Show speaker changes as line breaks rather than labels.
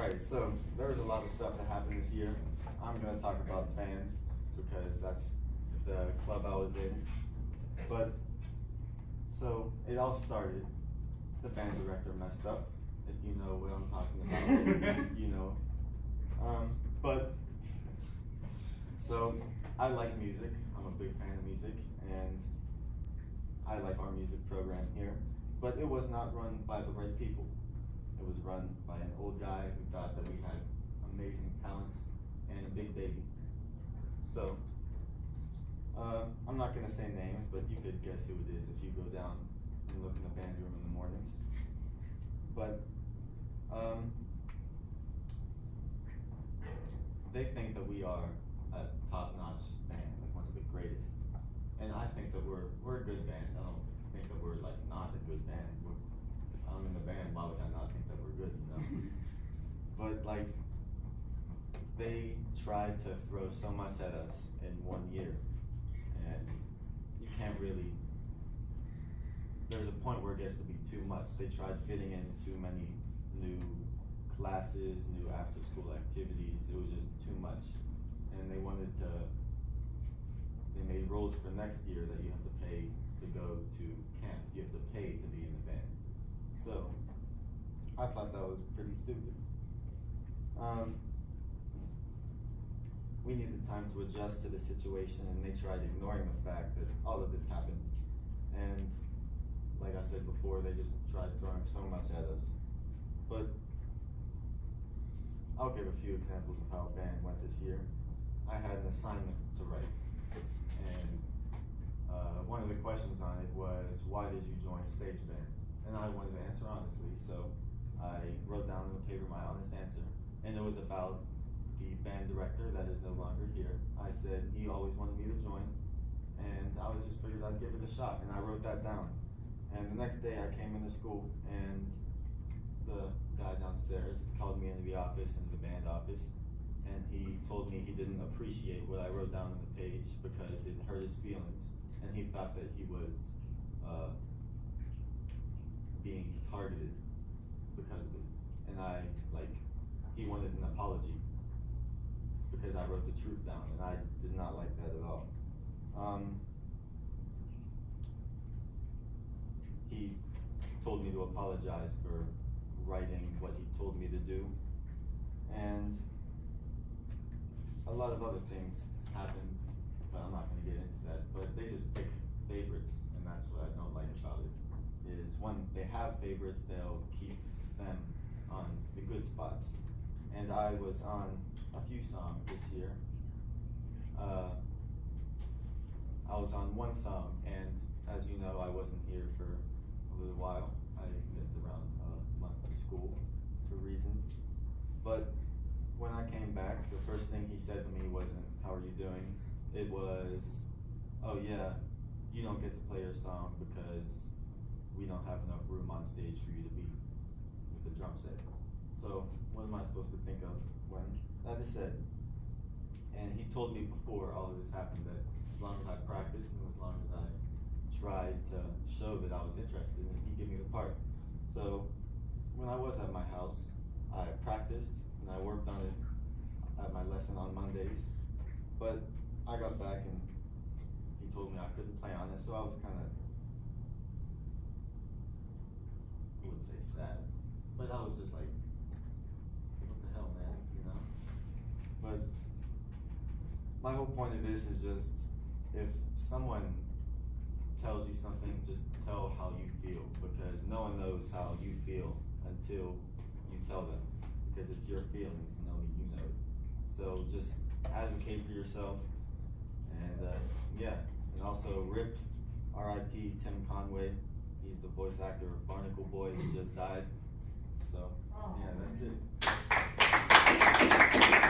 Alright, so there was a lot of stuff that happened this year. I'm gonna talk about band because that's the club I was in. But, so it all started, the band director messed up, if you know what I'm talking about, you know. But, so I like music, I'm a big fan of music, and I like our music program here, but it was not run by the right people. It was run by an old guy who thought that we had amazing talents and a big baby. So, I'm not gonna say names, but you could guess who it is if you go down and look in the band room in the mornings. But, they think that we are a top-notch band, like one of the greatest. And I think that we're a good band. I don't think that we're like not a good band. If I'm in the band, why would I not think that we're good, you know? But like, they tried to throw so much at us in 1 year, and you can't really, there's a point where it gets to be too much. They tried fitting in too many new classes, new after-school activities. It was just too much. And they wanted to, they made rules for next year that you have to pay to go to camp. You have to pay to be in the band. So, I thought that was pretty stupid. We needed time to adjust to the situation, and they tried ignoring the fact that all of this happened. And like I said before, they just tried throwing so much at us. But I'll give a few examples of how band went this year. I had an assignment to write, and one of the questions on it was, why did you join stage band? And I wanted to answer honestly, so I wrote down on the paper my honest answer, and it was about the band director that is no longer here. I said he always wanted me to join, and I just figured I'd give it a shot, and I wrote that down. And the next day I came into school, and the guy downstairs called me into the office, into the band office, and he told me he didn't appreciate what I wrote down on the page because it hurt his feelings, and he thought that he was being targeted because of it. And he wanted an apology because I wrote the truth down, and I did not like that at all. He told me to apologize for writing what he told me to do, and a lot of other things happened, but I'm not gonna get into that. But they just pick favorites, and that's what I don't like about it, is when they have favorites, they'll keep them on the good spots. And I was on a few songs this year. I was on one song, and as you know, I wasn't here for a little while. I missed around a month of school for reasons. But when I came back, the first thing he said to me wasn't, how are you doing? It was, oh yeah, you don't get to play your song because we don't have enough room on stage for you to be with the drum set. So what am I supposed to think of when that is said? And he told me before all of this happened that as long as I practiced and as long as I tried to show that I was interested, and he'd give me the part. So when I was at my house, I practiced and I worked on it at my lesson on Mondays. But I got back and he told me I couldn't play on it, so I was kind of, I wouldn't say sad, but I was just like, what the hell, man, you know? But my whole point of this is just, if someone tells you something, just tell how you feel, because no one knows how you feel until you tell them, because it's your feelings and only you know it. So just advocate for yourself, and yeah, and also RIP, R.I.P. Tim Conway. He's the voice actor of Barnacle Boy. He just died. So yeah, that's it.